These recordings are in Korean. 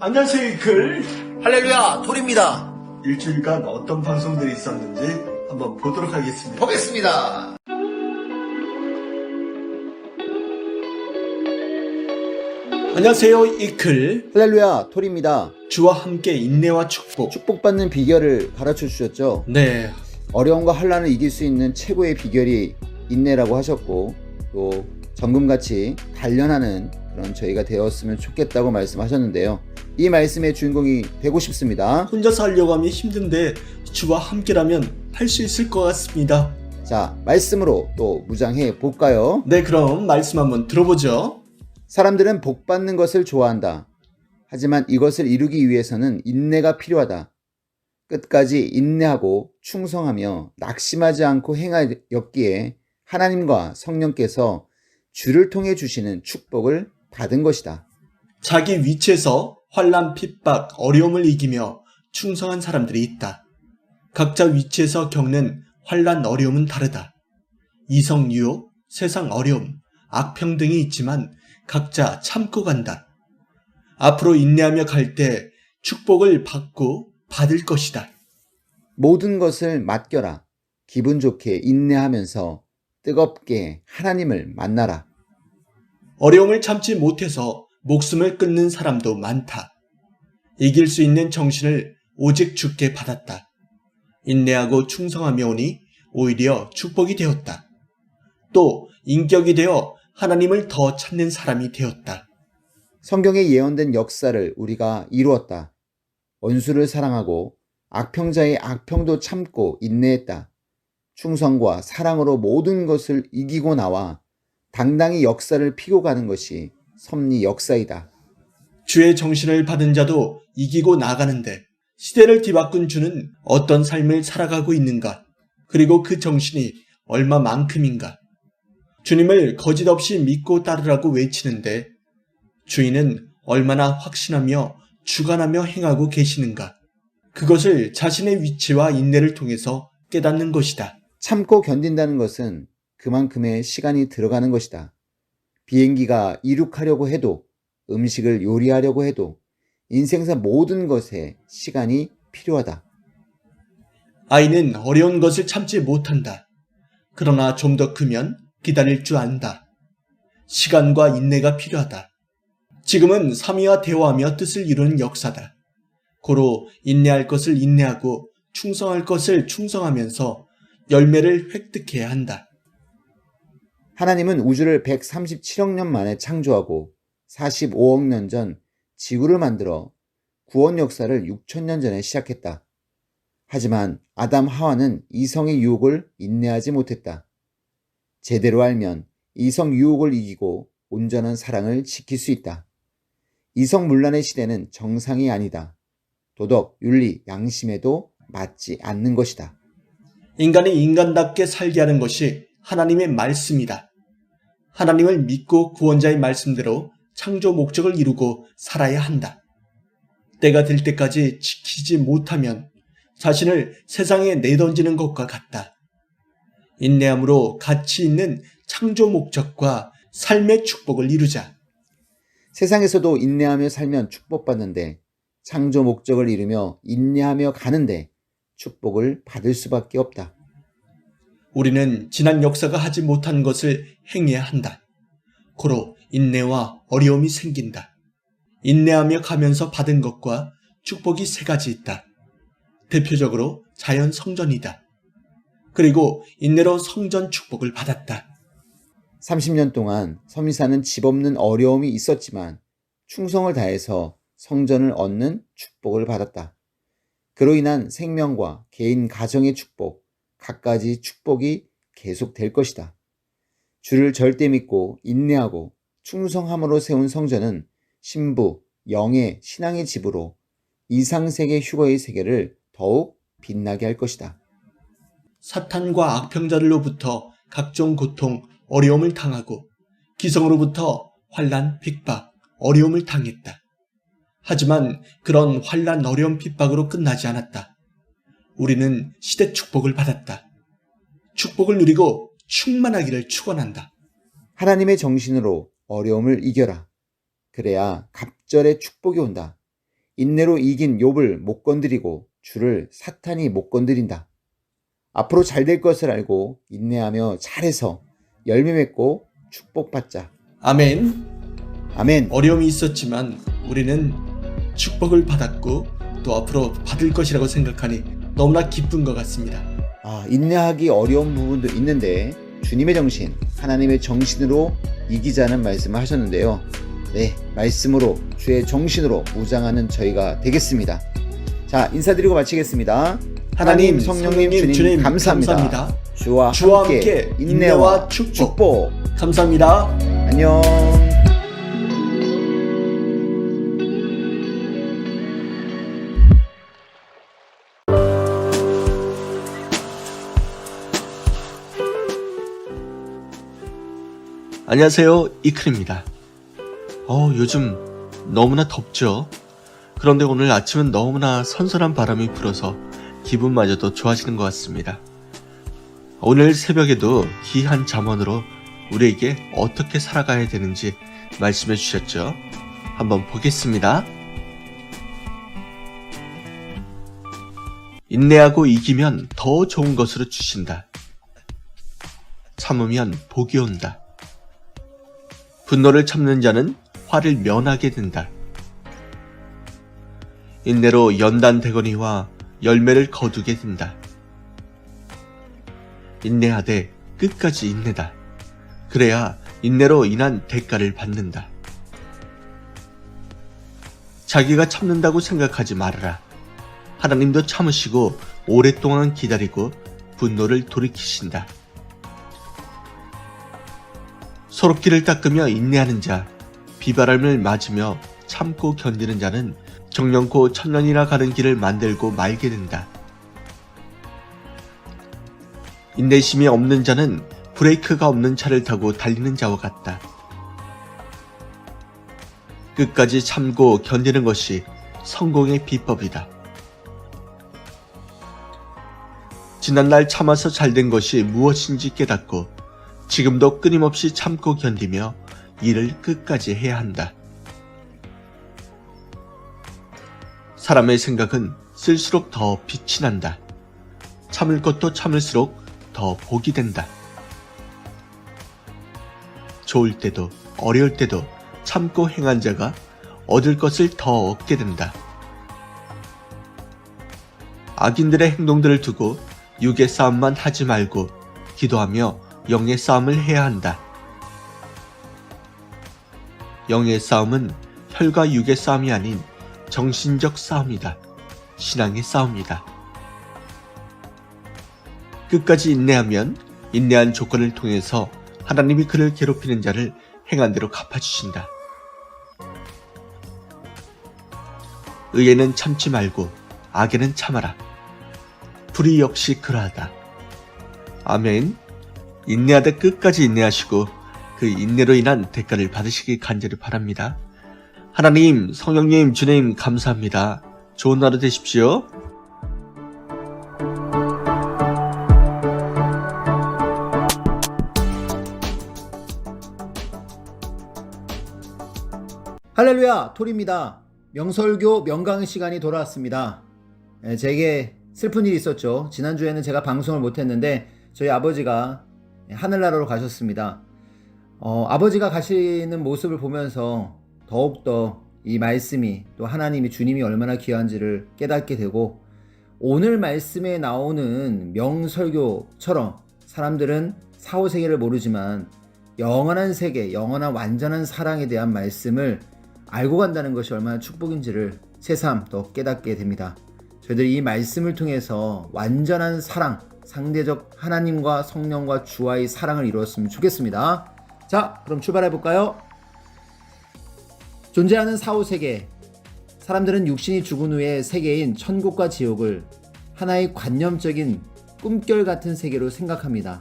안녕하세요, 이클. 할렐루야, 톨입니다. 일주일간 어떤 방송들이 있었는지 한번 보도록 하겠습니다. 보겠습니다. 안녕하세요, 이클. 할렐루야, 톨입니다. 주와 함께 인내와 축복. 축복받는 비결을 가르쳐 주셨죠? 네. 어려움과 환란을 이길 수 있는 최고의 비결이 인내라고 하셨고, 또 정금같이 단련하는 그런 저희가 되었으면 좋겠다고 말씀하셨는데요. 이 말씀의 주인공이 되고 싶습니다. 혼자 살려고 하면 힘든데 주와 함께라면 할 수 있을 것 같습니다. 자, 말씀으로 또 무장해 볼까요? 네, 그럼 말씀 한번 들어보죠. 사람들은 복받는 것을 좋아한다. 하지만 이것을 이루기 위해서는 인내가 필요하다. 끝까지 인내하고 충성하며 낙심하지 않고 행하였기에 하나님과 성령께서 주를 통해 주시는 축복을 받은 것이다. 자기 위치에서 환난, 핍박, 어려움을 이기며 충성한 사람들이 있다. 각자 위치에서 겪는 환난, 어려움은 다르다. 이성 유혹, 세상 어려움, 악평 등이 있지만 각자 참고 간다. 앞으로 인내하며 갈 때 축복을 받고 받을 것이다. 모든 것을 맡겨라. 기분 좋게 인내하면서 뜨겁게 하나님을 만나라. 어려움을 참지 못해서 목숨을 끊는 사람도 많다. 이길 수 있는 정신을 오직 주께 받았다. 인내하고 충성하며 오니 오히려 축복이 되었다. 또 인격이 되어 하나님을 더 찾는 사람이 되었다. 성경에 예언된 역사를 우리가 이루었다. 원수를 사랑하고 악평자의 악평도 참고 인내했다. 충성과 사랑으로 모든 것을 이기고 나와 당당히 역사를 피고 가는 것이 섭리 역사이다. 주의 정신을 받은 자도 이기고 나가는데 시대를 뒤바꾼 주는 어떤 삶을 살아가고 있는가? 그리고 그 정신이 얼마만큼인가? 주님을 거짓없이 믿고 따르라고 외치는데 주인은 얼마나 확신하며 주관하며 행하고 계시는가? 그것을 자신의 위치와 인내를 통해서 깨닫는 것이다. 참고 견딘다는 것은 그만큼의 시간이 들어가는 것이다. 비행기가 이륙하려고 해도, 음식을 요리하려고 해도 인생사 모든 것에 시간이 필요하다. 아이는 어려운 것을 참지 못한다. 그러나 좀 더 크면 기다릴 줄 안다. 시간과 인내가 필요하다. 지금은 삼위와 대화하며 뜻을 이루는 역사다. 고로 인내할 것을 인내하고 충성할 것을 충성하면서 열매를 획득해야 한다. 하나님은 우주를 137억 년 만에 창조하고 45억 년 전 지구를 만들어 구원 역사를 6천년 전에 시작했다. 하지만 아담 하와는 이성의 유혹을 인내하지 못했다. 제대로 알면 이성 유혹을 이기고 온전한 사랑을 지킬 수 있다. 이성 문란의 시대는 정상이 아니다. 도덕, 윤리, 양심에도 맞지 않는 것이다. 인간이 인간답게 살게 하는 것이 하나님의 말씀이다. 하나님을 믿고 구원자의 말씀대로 창조 목적을 이루고 살아야 한다. 때가 될 때까지 지키지 못하면 자신을 세상에 내던지는 것과 같다. 인내함으로 가치 있는 창조 목적과 삶의 축복을 이루자. 세상에서도 인내하며 살면 축복받는데 창조 목적을 이루며 인내하며 가는데 축복을 받을 수밖에 없다. 우리는 지난 역사가 하지 못한 것을 행해야 한다. 고로 인내와 어려움이 생긴다. 인내하며 가면서 받은 것과 축복이 세 가지 있다. 대표적으로 자연 성전이다. 그리고 인내로 성전 축복을 받았다. 30년 동안 서미사는 집 없는 어려움이 있었지만 충성을 다해서 성전을 얻는 축복을 받았다. 그로 인한 생명과 개인 가정의 축복, 갖가지 축복이 계속될 것이다. 주를 절대 믿고 인내하고 충성함으로 세운 성전은 신부, 영의 신앙의 집으로 이상세계 휴거의 세계를 더욱 빛나게 할 것이다. 사탄과 악평자들로부터 각종 고통, 어려움을 당하고 기성으로부터 환난, 핍박, 어려움을 당했다. 하지만 그런 환난, 어려움, 핍박으로 끝나지 않았다. 우리는 시대 축복을 받았다. 축복을 누리고 충만하기를 축원한다. 하나님의 정신으로 어려움을 이겨라. 그래야 갑절의 축복이 온다. 인내로 이긴 욥을 못 건드리고 주를 사탄이 못 건드린다. 앞으로 잘 될 것을 알고 인내하며 잘해서 열매 맺고 축복받자. 아멘. 아멘. 어려움이 있었지만 우리는 축복을 받았고 또 앞으로 받을 것이라고 생각하니 너무나 기쁜 것 같습니다. 인내하기 어려운 부분도 있는데 주님의 정신, 하나님의 정신으로 이기자는 말씀을 하셨는데요. 네, 말씀으로 주의 정신으로 무장하는 저희가 되겠습니다. 자, 인사드리고 마치겠습니다. 하나님, 성령님, 주님 감사합니다. 주와 함께 인내와 축복. 감사합니다. 안녕. 안녕하세요, 이클입니다. 요즘 너무나 덥죠? 그런데 오늘 아침은 너무나 선선한 바람이 불어서 기분마저도 좋아지는 것 같습니다. 오늘 새벽에도 귀한 잠언으로 우리에게 어떻게 살아가야 되는지 말씀해 주셨죠? 한번 보겠습니다. 인내하고 이기면 더 좋은 것으로 주신다. 참으면 복이 온다. 분노를 참는 자는 화를 면하게 된다. 인내로 연단되거니와 열매를 거두게 된다. 인내하되 끝까지 인내다. 그래야 인내로 인한 대가를 받는다. 자기가 참는다고 생각하지 말아라. 하나님도 참으시고 오랫동안 기다리고 분노를 돌이키신다. 서럽기를 닦으며 인내하는 자, 비바람을 맞으며 참고 견디는 자는 정령코 천년이나 가는 길을 만들고 말게 된다. 인내심이 없는 자는 브레이크가 없는 차를 타고 달리는 자와 같다. 끝까지 참고 견디는 것이 성공의 비법이다. 지난날 참아서 잘된 것이 무엇인지 깨닫고 지금도 끊임없이 참고 견디며 일을 끝까지 해야 한다. 사람의 생각은 쓸수록 더 빛이 난다. 참을 것도 참을수록 더 복이 된다. 좋을 때도 어려울 때도 참고 행한 자가 얻을 것을 더 얻게 된다. 악인들의 행동들을 두고 육의 싸움만 하지 말고 기도하며 영의 싸움을 해야 한다. 영의 싸움은 혈과 육의 싸움이 아닌 정신적 싸움이다. 신앙의 싸움이다. 끝까지 인내하면 인내한 조건을 통해서 하나님이 그를 괴롭히는 자를 행한 대로 갚아주신다. 의에는 참지 말고 악에는 참아라. 불의 역시 그러하다. 아멘. 인내하되 끝까지 인내하시고 그 인내로 인한 대가를 받으시기 간절히 바랍니다. 하나님, 성령님, 주님 감사합니다. 좋은 하루 되십시오. 할렐루야, 톨입니다. 명설교 명강의 시간이 돌아왔습니다. 제게 슬픈 일이 있었죠. 지난주에는 제가 방송을 못했는데 저희 아버지가 하늘나라로 가셨습니다. 아버지가 가시는 모습을 보면서 더욱더 이 말씀이 또 하나님이 주님이 얼마나 귀한지를 깨닫게 되고 오늘 말씀에 나오는 명설교처럼 사람들은 사후세계를 모르지만 영원한 세계, 영원한 완전한 사랑에 대한 말씀을 알고 간다는 것이 얼마나 축복인지를 새삼 더 깨닫게 됩니다. 저희들이 이 말씀을 통해서 완전한 사랑, 상대적 하나님과 성령과 주와의 사랑을 이루었으면 좋겠습니다. 자, 그럼 출발해 볼까요? 존재하는 사후세계. 사람들은 육신이 죽은 후의 세계인 천국과 지옥을 하나의 관념적인 꿈결 같은 세계로 생각합니다.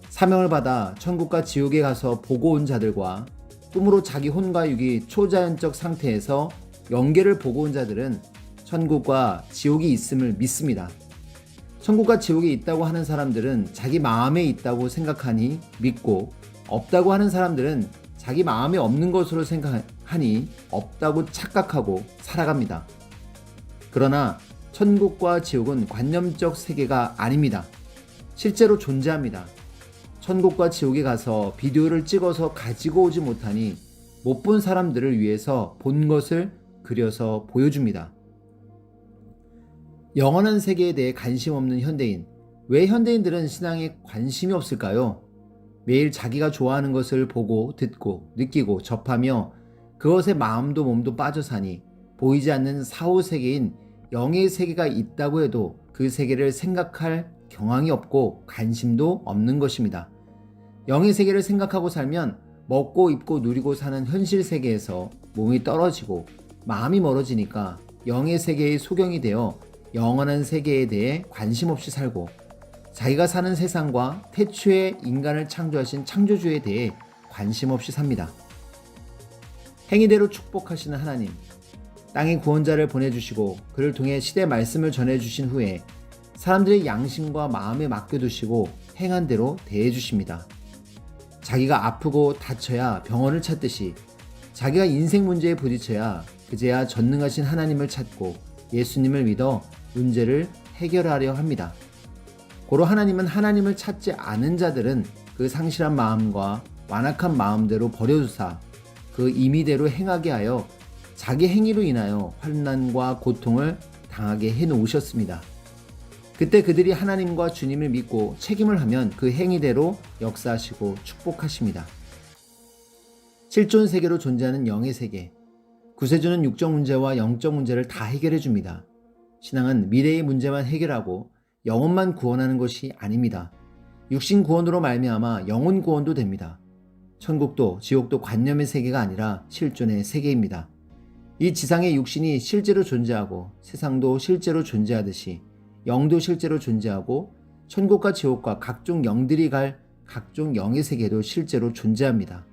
사명을 받아 천국과 지옥에 가서 보고 온 자들과 꿈으로 자기 혼과 육이 초자연적 상태에서 영계를 보고 온 자들은 천국과 지옥이 있음을 믿습니다. 천국과 지옥이 있다고 하는 사람들은 자기 마음에 있다고 생각하니 믿고, 없다고 하는 사람들은 자기 마음에 없는 것으로 생각하니 한이 없다고 착각하고 살아갑니다. 그러나 천국과 지옥은 관념적 세계가 아닙니다. 실제로 존재합니다. 천국과 지옥에 가서 비디오를 찍어서 가지고 오지 못하니 못 본 사람들을 위해서 본 것을 그려서 보여줍니다. 영원한 세계에 대해 관심 없는 현대인. 왜 현대인들은 신앙에 관심이 없을까요? 매일 자기가 좋아하는 것을 보고 듣고 느끼고 접하며 그것에 마음도 몸도 빠져 사니 보이지 않는 사후 세계인 영의 세계가 있다고 해도 그 세계를 생각할 경황이 없고 관심도 없는 것입니다. 영의 세계를 생각하고 살면 먹고 입고 누리고 사는 현실 세계에서 몸이 떨어지고 마음이 멀어지니까 영의 세계의 소경이 되어 영원한 세계에 대해 관심 없이 살고 자기가 사는 세상과 태초에 인간을 창조하신 창조주에 대해 관심 없이 삽니다. 행위대로 축복하시는 하나님, 땅에 구원자를 보내주시고 그를 통해 시대 말씀을 전해주신 후에 사람들의 양심과 마음에 맡겨두시고 행한 대로 대해주십니다. 자기가 아프고 다쳐야 병원을 찾듯이 자기가 인생 문제에 부딪혀야 그제야 전능하신 하나님을 찾고 예수님을 믿어 문제를 해결하려 합니다. 고로 하나님은 하나님을 찾지 않은 자들은 그 상실한 마음과 완악한 마음대로 버려두사 그 임의대로 행하게 하여 자기 행위로 인하여 환난과 고통을 당하게 해놓으셨습니다. 그때 그들이 하나님과 주님을 믿고 책임을 하면 그 행위대로 역사하시고 축복하십니다. 실존 세계로 존재하는 영의 세계. 구세주는 육적 문제와 영적 문제를 다 해결해 줍니다. 신앙은 미래의 문제만 해결하고 영혼만 구원하는 것이 아닙니다. 육신 구원으로 말미암아 영혼 구원도 됩니다. 천국도 지옥도 관념의 세계가 아니라 실존의 세계입니다. 이 지상의 육신이 실제로 존재하고 세상도 실제로 존재하듯이 영도 실제로 존재하고 천국과 지옥과 각종 영들이 갈 각종 영의 세계도 실제로 존재합니다.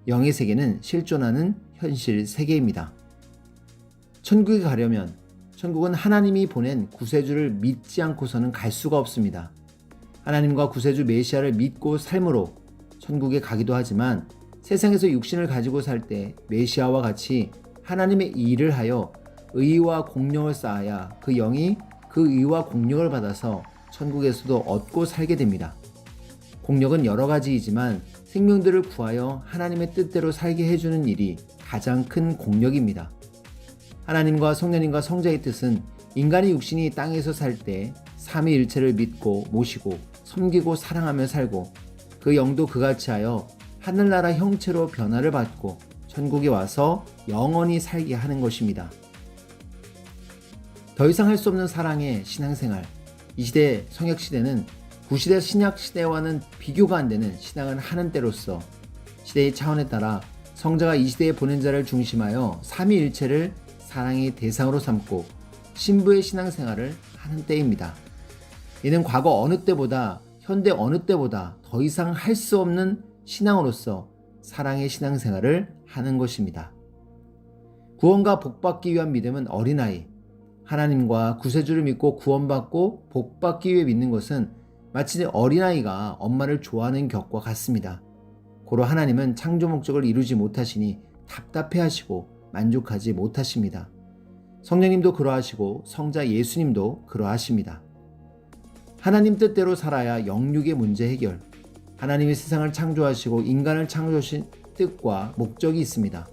영의 세계는 실존하는 현실 세계입니다. 천국에 가려면 천국은 하나님이 보낸 구세주를 믿지 않고서는 갈 수가 없습니다. 하나님과 구세주 메시아를 믿고 삶으로 천국에 가기도 하지만 세상에서 육신을 가지고 살 때 메시아와 같이 하나님의 일을 하여 의와 공력을 쌓아야 그 영이 그 의와 공력을 받아서 천국에서도 얻고 살게 됩니다. 공력은 여러 가지이지만 생명들을 구하여 하나님의 뜻대로 살게 해주는 일이 가장 큰 공력입니다. 하나님과 성령님과 성자의 뜻은 인간의 육신이 땅에서 살 때 삼위일체를 믿고 모시고 섬기고 사랑하며 살고 그 영도 그같이 하여 하늘나라 형체로 변화를 받고 천국에 와서 영원히 살게 하는 것입니다. 더 이상 할 수 없는 사랑의 신앙생활. 이 시대 성역시대는 구시대 신약시대와는 비교가 안 되는 신앙을 하는 때로서 시대의 차원에 따라 성자가 이 시대에 보낸 자를 중심하여 삼위일체를 사랑의 대상으로 삼고 신부의 신앙생활을 하는 때입니다. 이는 과거 어느 때보다 현대 어느 때보다 더 이상 할 수 없는 신앙으로서 사랑의 신앙생활을 하는 것입니다. 구원과 복받기 위한 믿음은 어린아이, 하나님과 구세주를 믿고 구원받고 복받기 위해 믿는 것은 마치 어린아이가 엄마를 좋아하는 격과 같습니다. 고로 하나님은 창조 목적을 이루지 못하시니 답답해하시고 만족하지 못하십니다. 성령님도 그러하시고 성자 예수님도 그러하십니다. 하나님 뜻대로 살아야 영육의 문제 해결. 하나님이 세상을 창조하시고 인간을 창조하신 뜻과 목적이 있습니다.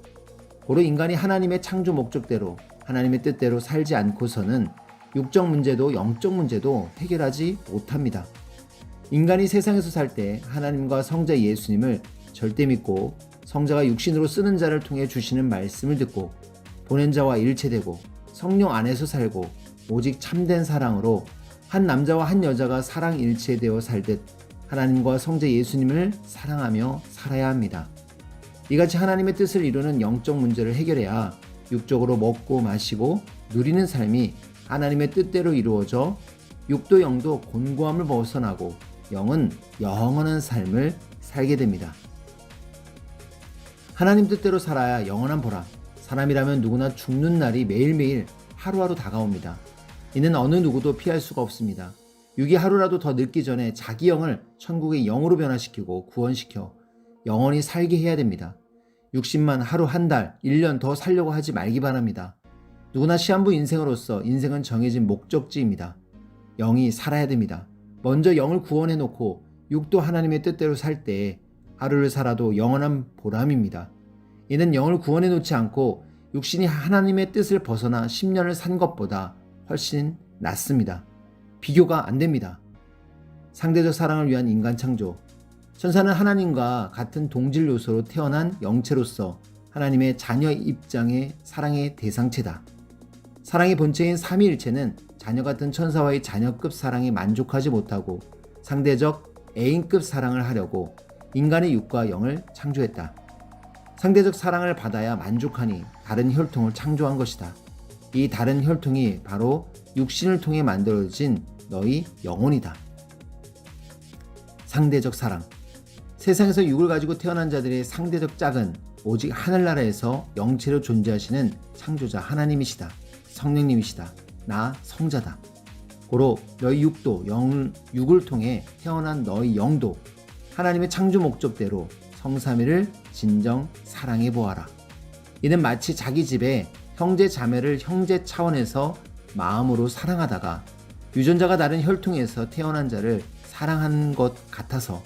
고로 인간이 하나님의 창조 목적대로 하나님의 뜻대로 살지 않고서는 육적 문제도 영적 문제도 해결하지 못합니다. 인간이 세상에서 살 때 하나님과 성자 예수님을 절대 믿고 성자가 육신으로 쓰는 자를 통해 주시는 말씀을 듣고 보낸 자와 일체되고 성령 안에서 살고 오직 참된 사랑으로 한 남자와 한 여자가 사랑 일체되어 살듯 하나님과 성자 예수님을 사랑하며 살아야 합니다. 이같이 하나님의 뜻을 이루는 영적 문제를 해결해야 육적으로 먹고 마시고 누리는 삶이 하나님의 뜻대로 이루어져 육도 영도 곤고함을 벗어나고 영은 영원한 삶을 살게 됩니다. 하나님 뜻대로 살아야 영원한 보람. 사람이라면 누구나 죽는 날이 매일매일 하루하루 다가옵니다. 이는 어느 누구도 피할 수가 없습니다. 육이 하루라도 더 늙기 전에 자기 영을 천국의 영으로 변화시키고 구원시켜 영원히 살게 해야 됩니다. 육신만 하루 한 달, 1년 더 살려고 하지 말기 바랍니다. 누구나 시한부 인생으로서 인생은 정해진 목적지입니다. 영이 살아야 됩니다. 먼저 영을 구원해 놓고 육도 하나님의 뜻대로 살 때 하루를 살아도 영원한 보람입니다. 이는 영을 구원해 놓지 않고 육신이 하나님의 뜻을 벗어나 10년을 산 것보다 훨씬 낫습니다. 비교가 안 됩니다. 상대적 사랑을 위한 인간 창조. 천사는 하나님과 같은 동질 요소로 태어난 영체로서 하나님의 자녀 입장의 사랑의 대상체다. 사랑의 본체인 삼위일체는 자녀 같은 천사와의 자녀급 사랑에 만족하지 못하고 상대적 애인급 사랑을 하려고 인간의 육과 영을 창조했다. 상대적 사랑을 받아야 만족하니 다른 혈통을 창조한 것이다. 이 다른 혈통이 바로 육신을 통해 만들어진 너희 영혼이다. 상대적 사랑. 세상에서 육을 가지고 태어난 자들의 상대적 짝은 오직 하늘나라에서 영체로 존재하시는 창조자 하나님이시다. 성령님이시다. 나 성자다. 고로 너희 육도 육을 통해 태어난 너희 영도 하나님의 창조 목적대로 성삼위를 진정 사랑해 보아라. 이는 마치 자기 집에 형제 자매를 형제 차원에서 마음으로 사랑하다가 유전자가 다른 혈통에서 태어난 자를 사랑하는 것 같아서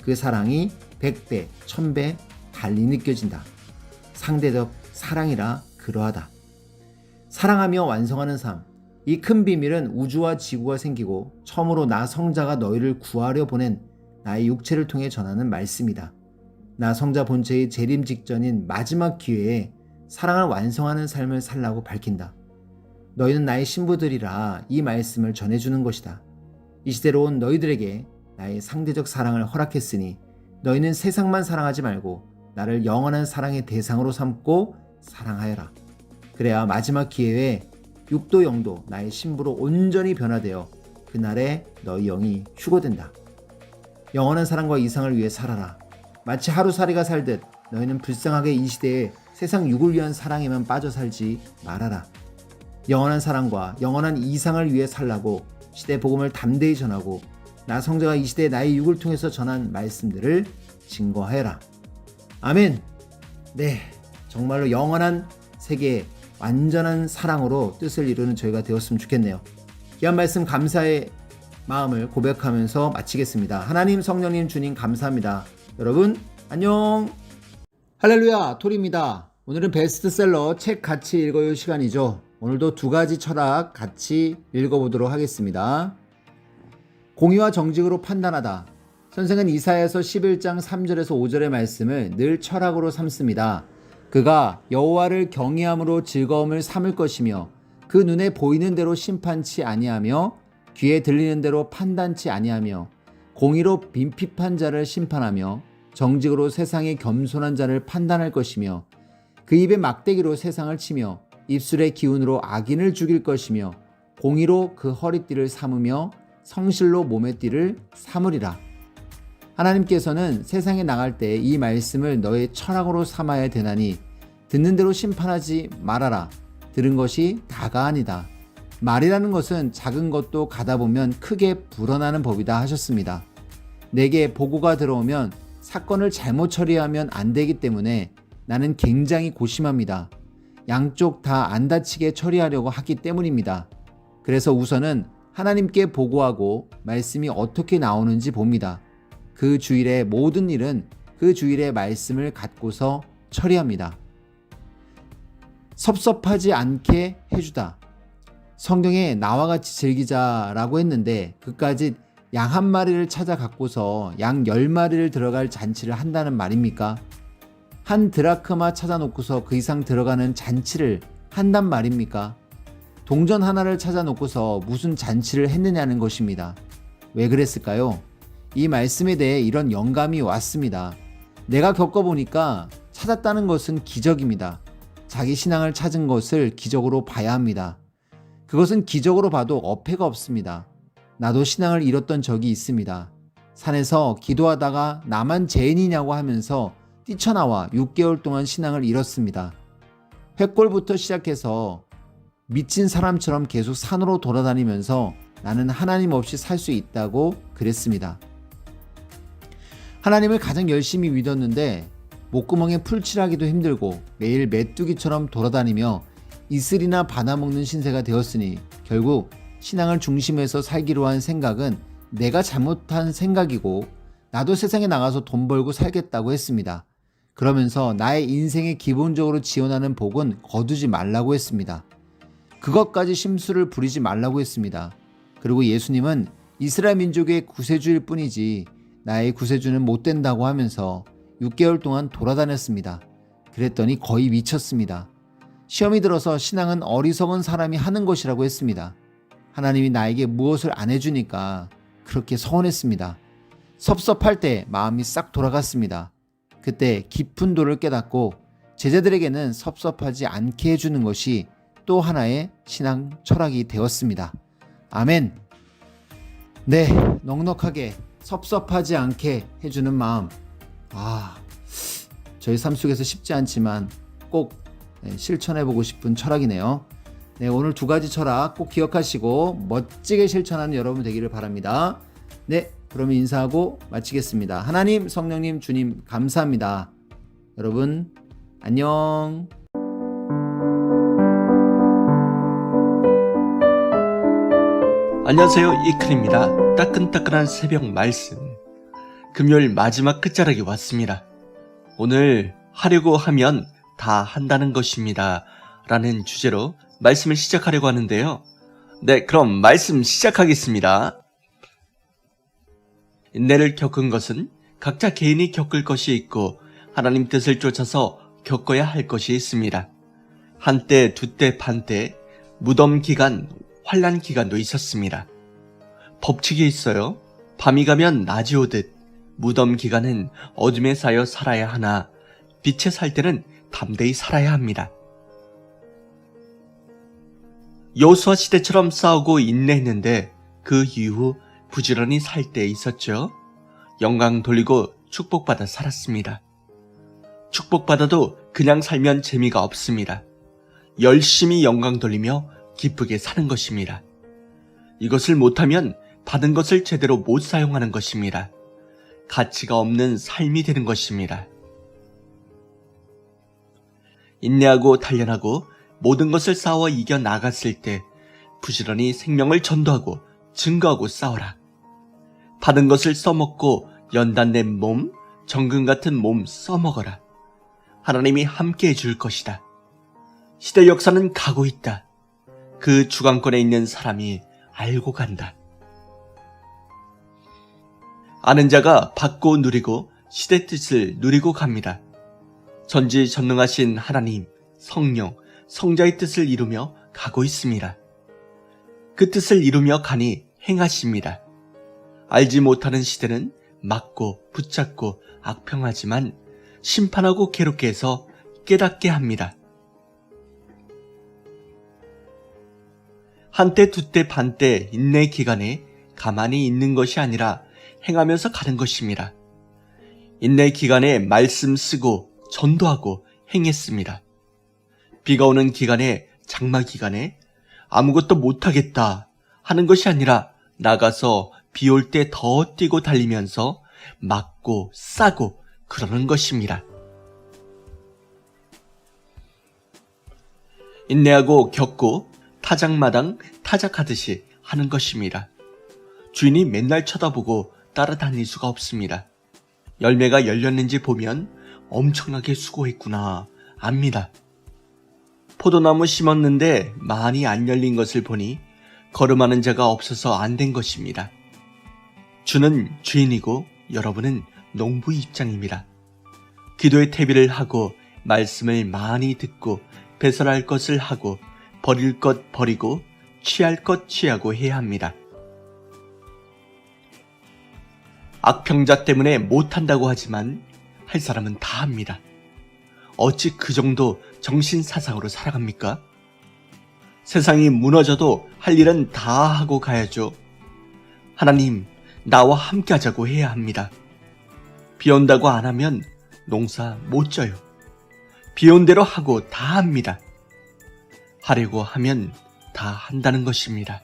그 사랑이 100배, 1000배 달리 느껴진다. 상대적 사랑이라 그러하다. 사랑하며 완성하는 삶. 이 큰 비밀은 우주와 지구가 생기고 처음으로 나 성자가 너희를 구하려 보낸 나의 육체를 통해 전하는 말씀이다. 나 성자 본체의 재림 직전인 마지막 기회에 사랑을 완성하는 삶을 살라고 밝힌다. 너희는 나의 신부들이라 이 말씀을 전해주는 것이다. 이 시대로 온 너희들에게 나의 상대적 사랑을 허락했으니 너희는 세상만 사랑하지 말고 나를 영원한 사랑의 대상으로 삼고 사랑하여라. 그래야 마지막 기회에 육도 영도 나의 신부로 온전히 변화되어 그날에 너희 영이 휴거된다. 영원한 사랑과 이상을 위해 살아라. 마치 하루살이가 살듯 너희는 불쌍하게 이 시대에 세상 육을 위한 사랑에만 빠져 살지 말아라. 영원한 사랑과 영원한 이상을 위해 살라고 시대 복음을 담대히 전하고 나 성자가 이 시대에 나의 육을 통해서 전한 말씀들을 증거하여라. 아멘. 네, 정말로 영원한 세계에 완전한 사랑으로 뜻을 이루는 저희가 되었으면 좋겠네요. 귀한 말씀 감사의 마음을 고백하면서 마치겠습니다. 하나님, 성령님, 주님 감사합니다. 여러분 안녕. 할렐루야, 토리입니다. 오늘은 베스트셀러 책 같이 읽어요 시간이죠. 오늘도 두 가지 철학 같이 읽어보도록 하겠습니다. 공의와 정직으로 판단하다. 선생은 이사야서 11장 3절에서 5절의 말씀을 늘 철학으로 삼습니다. 그가 여호와를 경외함으로 즐거움을 삼을 것이며 그 눈에 보이는 대로 심판치 아니하며 귀에 들리는 대로 판단치 아니하며 공의로 빈핍한 자를 심판하며 정직으로 세상의 겸손한 자를 판단할 것이며 그 입에 막대기로 세상을 치며 입술의 기운으로 악인을 죽일 것이며 공의로 그 허리띠를 삼으며 성실로 몸의 띠를 삼으리라. 하나님께서는 세상에 나갈 때 이 말씀을 너의 철학으로 삼아야 되나니 듣는 대로 심판하지 말아라. 들은 것이 다가 아니다. 말이라는 것은 작은 것도 가다 보면 크게 불어나는 법이다 하셨습니다. 내게 보고가 들어오면 사건을 잘못 처리하면 안 되기 때문에 나는 굉장히 고심합니다. 양쪽 다 안 다치게 처리하려고 하기 때문입니다. 그래서 우선은 하나님께 보고하고 말씀이 어떻게 나오는지 봅니다. 그 주일의 모든 일은 그 주일의 말씀을 갖고서 처리합니다. 섭섭하지 않게 해주다. 성경에 나와 같이 즐기자라고 했는데 그까짓 양 한 마리를 찾아 갖고서 양 10마리를 들어갈 잔치를 한다는 말입니까? 한 드라크마 찾아놓고서 그 이상 들어가는 잔치를 한단 말입니까? 동전 하나를 찾아놓고서 무슨 잔치를 했느냐는 것입니다. 왜 그랬을까요? 이 말씀에 대해 이런 영감이 왔습니다. 내가 겪어보니까 찾았다는 것은 기적입니다. 자기 신앙을 찾은 것을 기적으로 봐야 합니다. 그것은 기적으로 봐도 어폐가 없습니다. 나도 신앙을 잃었던 적이 있습니다. 산에서 기도하다가 나만 죄인이냐고 하면서 뛰쳐나와 6개월 동안 신앙을 잃었습니다. 횟골부터 시작해서 미친 사람처럼 계속 산으로 돌아다니면서 나는 하나님 없이 살 수 있다고 그랬습니다. 하나님을 가장 열심히 믿었는데 목구멍에 풀칠하기도 힘들고 매일 메뚜기처럼 돌아다니며 이슬이나 받아먹는 신세가 되었으니 결국 신앙을 중심에서 살기로 한 생각은 내가 잘못한 생각이고 나도 세상에 나가서 돈 벌고 살겠다고 했습니다. 그러면서 나의 인생에 기본적으로 지원하는 복은 거두지 말라고 했습니다. 그것까지 심술을 부리지 말라고 했습니다. 그리고 예수님은 이스라엘 민족의 구세주일 뿐이지 나의 구세주는 못 된다고 하면서 6개월 동안 돌아다녔습니다. 그랬더니 거의 미쳤습니다. 시험이 들어서 신앙은 어리석은 사람이 하는 것이라고 했습니다. 하나님이 나에게 무엇을 안 해주니까 그렇게 서운했습니다. 섭섭할 때 마음이 싹 돌아갔습니다. 그때 깊은 도를 깨닫고 제자들에게는 섭섭하지 않게 해주는 것이 또 하나의 신앙 철학이 되었습니다. 아멘. 네, 넉넉하게 섭섭하지 않게 해주는 마음. 저희 삶 속에서 쉽지 않지만 꼭 실천해보고 싶은 철학이네요. 네, 오늘 두 가지 철학 꼭 기억하시고 멋지게 실천하는 여러분 되기를 바랍니다. 네, 그러면 인사하고 마치겠습니다. 하나님, 성령님, 주님 감사합니다. 여러분 안녕. 안녕하세요. 이클입니다. 따끈따끈한 새벽 말씀. 금요일 마지막 끝자락이 왔습니다. 오늘 하려고 하면 다 한다는 것입니다. 라는 주제로 말씀을 시작하려고 하는데요. 네, 그럼 말씀 시작하겠습니다. 인내를 겪은 것은 각자 개인이 겪을 것이 있고 하나님 뜻을 쫓아서 겪어야 할 것이 있습니다. 한때, 두때, 반때, 무덤 기간, 환난 기간도 있었습니다. 법칙이 있어요. 밤이 가면 낮이 오듯 무덤 기간은 어둠에 쌓여 살아야 하나 빛에 살 때는 담대히 살아야 합니다. 여호수아 시대처럼 싸우고 인내했는데 그 이후 부지런히 살 때 있었죠. 영광 돌리고 축복받아 살았습니다. 축복받아도 그냥 살면 재미가 없습니다. 열심히 영광 돌리며 기쁘게 사는 것입니다. 이것을 못하면 받은 것을 제대로 못 사용하는 것입니다. 가치가 없는 삶이 되는 것입니다. 인내하고 단련하고 모든 것을 싸워 이겨 나갔을 때 부지런히 생명을 전도하고 증거하고 싸워라. 받은 것을 써먹고 연단된 몸, 정금 같은 몸 써먹어라. 하나님이 함께 해줄 것이다. 시대 역사는 가고 있다. 그 주강권에 있는 사람이 알고 간다. 아는 자가 받고 누리고 시대 뜻을 누리고 갑니다. 전지전능하신 하나님, 성령, 성자의 뜻을 이루며 가고 있습니다. 그 뜻을 이루며 가니 행하십니다. 알지 못하는 시대는 막고 붙잡고 악평하지만 심판하고 괴롭게 해서 깨닫게 합니다. 한때, 두때, 반때, 인내 기간에 가만히 있는 것이 아니라 행하면서 가는 것입니다. 인내 기간에 말씀 쓰고 전도하고 행했습니다. 비가 오는 기간에, 장마 기간에 아무것도 못하겠다 하는 것이 아니라 나가서 비 올 때 더 뛰고 달리면서 맞고 싸고 그러는 것입니다. 인내하고 겪고 타작마당 타작하듯이 하는 것입니다. 주인이 맨날 쳐다보고 따라다닐 수가 없습니다. 열매가 열렸는지 보면 엄청나게 수고했구나 압니다. 포도나무 심었는데 많이 안 열린 것을 보니 걸음하는 자가 없어서 안 된 것입니다. 주는 주인이고 여러분은 농부 입장입니다. 기도의 태비를 하고 말씀을 많이 듣고 배설할 것을 하고 버릴 것 버리고 취할 것 취하고 해야 합니다. 악평자 때문에 못한다고 하지만 할 사람은 다 합니다. 어찌 그 정도 정신사상으로 살아갑니까? 세상이 무너져도 할 일은 다 하고 가야죠. 하나님, 나와 함께 하자고 해야 합니다. 비 온다고 안 하면 농사 못 져요. 비 온 대로 하고 다 합니다. 하려고 하면 다 한다는 것입니다.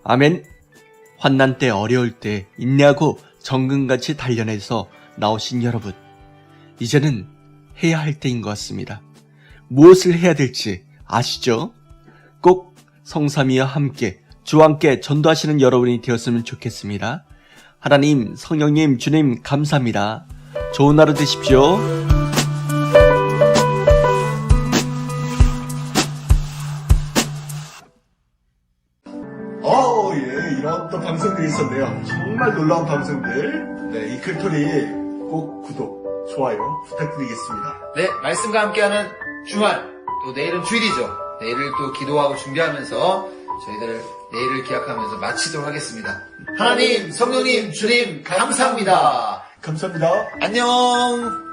아멘. 환난 때 어려울 때 인내하고 정금같이 단련해서 나오신 여러분, 이제는 해야 할 때인 것 같습니다. 무엇을 해야 될지 아시죠? 꼭 성삼위와 함께 주와 함께 전도하시는 여러분이 되었으면 좋겠습니다. 하나님, 성령님, 주님 감사합니다. 좋은 하루 되십시오. 이런 또 방송들이 있었네요. 정말 놀라운 방송들. 네, 이클토리 꼭 구독, 좋아요 부탁드리겠습니다. 네, 말씀과 함께하는 주말, 또 내일은 주일이죠. 내일을 또 기도하고 준비하면서 저희들 내일을 기약하면서 마치도록 하겠습니다. 하나님, 성령님, 주님 감사합니다. 감사합니다. 안녕.